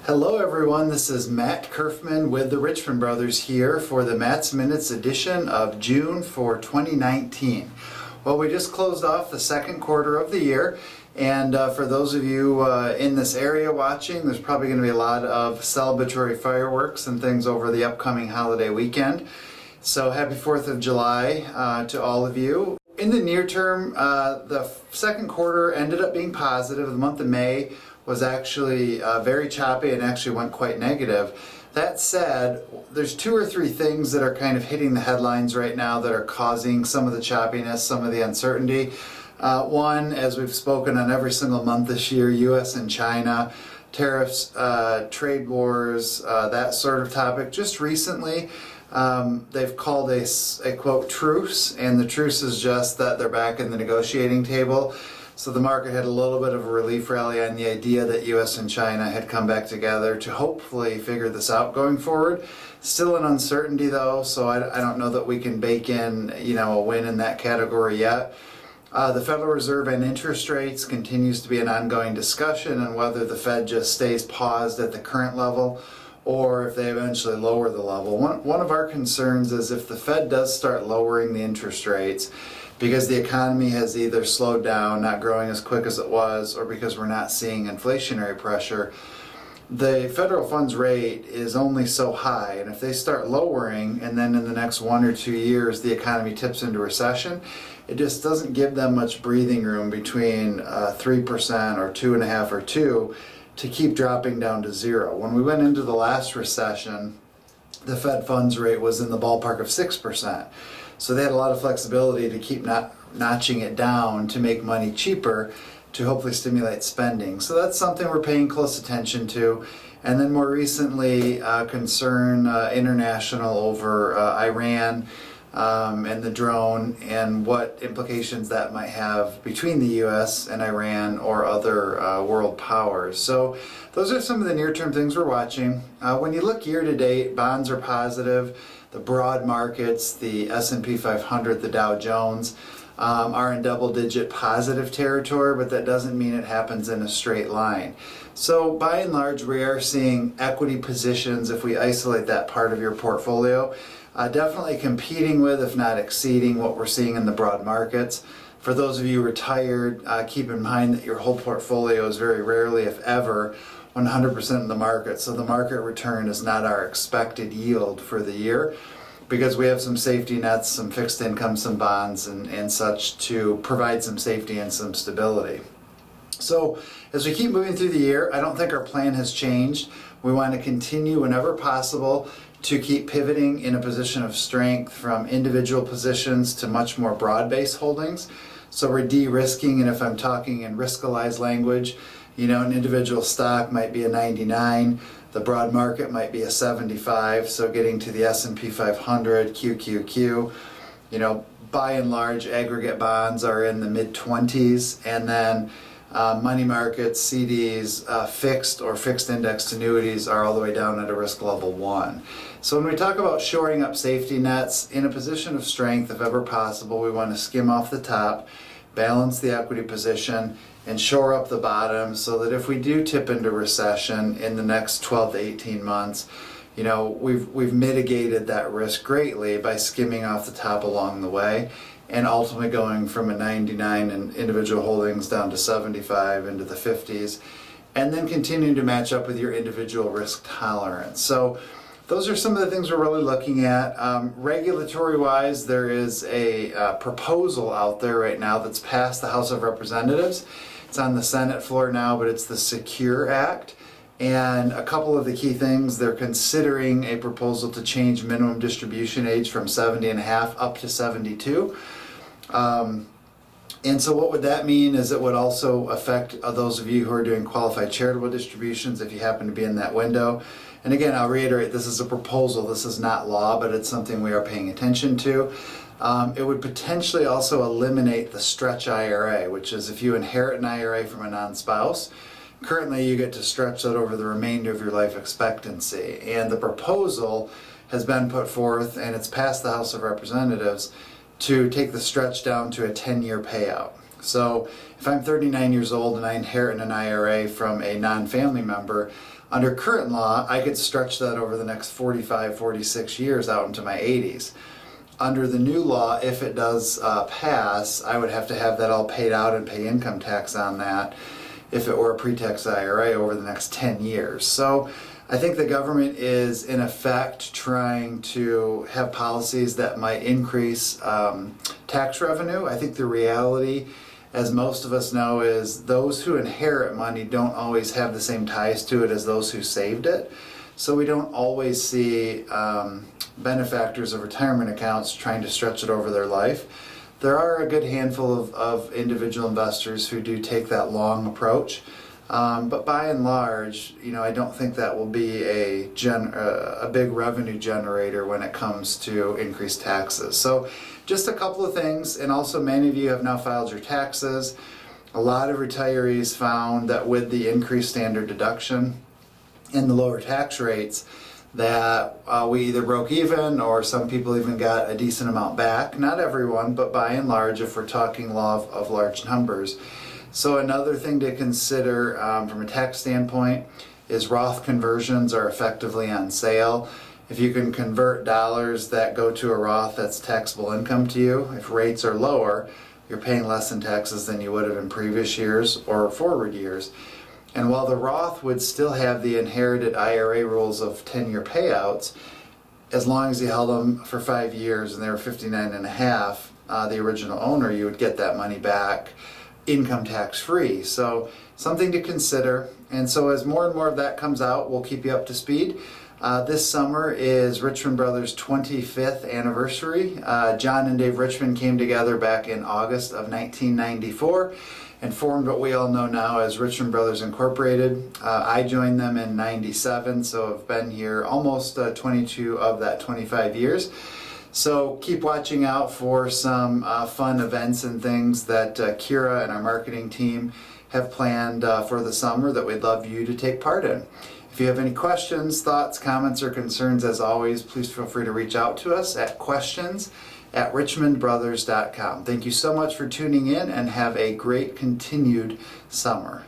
Hello everyone, this is Matt Curfman with the Richmond Brothers here for the Matt's Minutes edition of June for 2019. Well, we just closed off the second quarter of the year, and for those of you in this area watching, there's probably going to be a lot of celebratory fireworks and things over the upcoming holiday weekend. So happy 4th of July to all of you. In the near term, the second quarter ended up being positive. The month of May was actually very choppy and actually went quite negative. That said, there's two or three things that are kind of hitting the headlines right now that are causing some of the choppiness, some of the uncertainty. One, as we've spoken on every single month this year, U.S. and China, tariffs, trade wars, that sort of topic. Just recently, they've called a quote truce, and the truce is just that they're back in the negotiating table. So the market had a little bit of a relief rally on the idea that U.S. and China had come back together to hopefully figure this out going forward. Still an uncertainty though, so I don't know that we can bake in, a win in that category yet. The Federal Reserve and interest rates continues to be an ongoing discussion on whether the Fed just stays paused at the current level or if they eventually lower the level. One of our concerns is if the Fed does start lowering the interest rates, because the economy has either slowed down, not growing as quick as it was, or because we're not seeing inflationary pressure, the federal funds rate is only so high, and if they start lowering and then in the next 1 or 2 years the economy tips into recession, it just doesn't give them much breathing room between 3% or 2.5% or 2% to keep dropping down to zero. When we went into the last recession, the Fed funds rate was in the ballpark of 6%. So they had a lot of flexibility to keep notching it down to make money cheaper to hopefully stimulate spending. So that's something we're paying close attention to. And then more recently, concern international over Iran and the drone and what implications that might have between the U.S. and Iran or other world powers. So those are some of the near-term things we're watching. When you look year-to-date, bonds are positive. The broad markets, the S&P 500, the Dow Jones, are in double-digit positive territory, but that doesn't mean it happens in a straight line. So by and large, we are seeing equity positions, if we isolate that part of your portfolio, definitely competing with, if not exceeding, what we're seeing in the broad markets. For those of you retired, keep in mind that your whole portfolio is very rarely, if ever, 100% in the market. So the market return is not our expected yield for the year, because we have some safety nets, some fixed income, some bonds and such to provide some safety and some stability. So as we keep moving through the year, I don't think our plan has changed. We want to continue whenever possible to keep pivoting in a position of strength from individual positions to much more broad-based holdings. So we're de-risking, and if I'm talking in risk-aligned language, an individual stock might be a 99, the broad market might be a 75, so getting to the S&P 500, QQQ, by and large aggregate bonds are in the mid-20s, and then money markets, CDs, fixed or fixed indexed annuities are all the way down at a risk level 1. So when we talk about shoring up safety nets in a position of strength, if ever possible, we want to skim off the top, balance the equity position, and shore up the bottom so that if we do tip into recession in the next 12 to 18 months, we've mitigated that risk greatly by skimming off the top along the way and ultimately going from a 99 in individual holdings down to 75 into the 50s, and then continuing to match up with your individual risk tolerance. So those are some of the things we're really looking at. Regulatory-wise, there is a proposal out there right now that's passed the House of Representatives. It's on the Senate floor now, but it's the Secure Act. And a couple of the key things, they're considering a proposal to change minimum distribution age from 70 and a half up to 72. And so what would that mean is it would also affect those of you who are doing qualified charitable distributions if you happen to be in that window. And again, I'll reiterate, this is a proposal, this is not law, but it's something we are paying attention to. It would potentially also eliminate the stretch IRA, which is if you inherit an IRA from a non-spouse, currently you get to stretch that over the remainder of your life expectancy. And the proposal has been put forth, and it's passed the House of Representatives, to take the stretch down to a 10-year payout. So if I'm 39 years old and I inherit an IRA from a non-family member, under current law, I could stretch that over the next 45, 46 years out into my 80s. Under the new law, if it does pass, I would have to have that all paid out and pay income tax on that if it were a pre-tax IRA over the next 10 years. So I think the government is in effect trying to have policies that might increase tax revenue. I think the reality, as most of us know, is those who inherit money don't always have the same ties to it as those who saved it. So we don't always see benefactors of retirement accounts trying to stretch it over their life. There are a good handful of individual investors who do take that long approach. But by and large, I don't think that will be a big revenue generator when it comes to increased taxes. So just a couple of things, and also many of you have now filed your taxes. A lot of retirees found that with the increased standard deduction and the lower tax rates, that we either broke even or some people even got a decent amount back. Not everyone, but by and large, if we're talking law of large numbers. So another thing to consider from a tax standpoint is Roth conversions are effectively on sale. If you can convert dollars that go to a Roth, that's taxable income to you. If rates are lower, you're paying less in taxes than you would have in previous years or forward years. And while the Roth would still have the inherited IRA rules of 10-year payouts, as long as you held them for 5 years and they were 59 and a half, the original owner, you would get that money back income tax free. So something to consider. And so as more and more of that comes out, we'll keep you up to speed. This summer is Richmond Brothers' 25th anniversary. John and Dave Richmond came together back in August of 1994 and formed what we all know now as Richmond Brothers Incorporated. I joined them in 97, so I've been here almost 22 of that 25 years. So keep watching out for some fun events and things that Kira and our marketing team have planned for the summer that we'd love you to take part in. If you have any questions, thoughts, comments, or concerns, as always, please feel free to reach out to us at questions@richmondbrothers.com. Thank you so much for tuning in and have a great continued summer.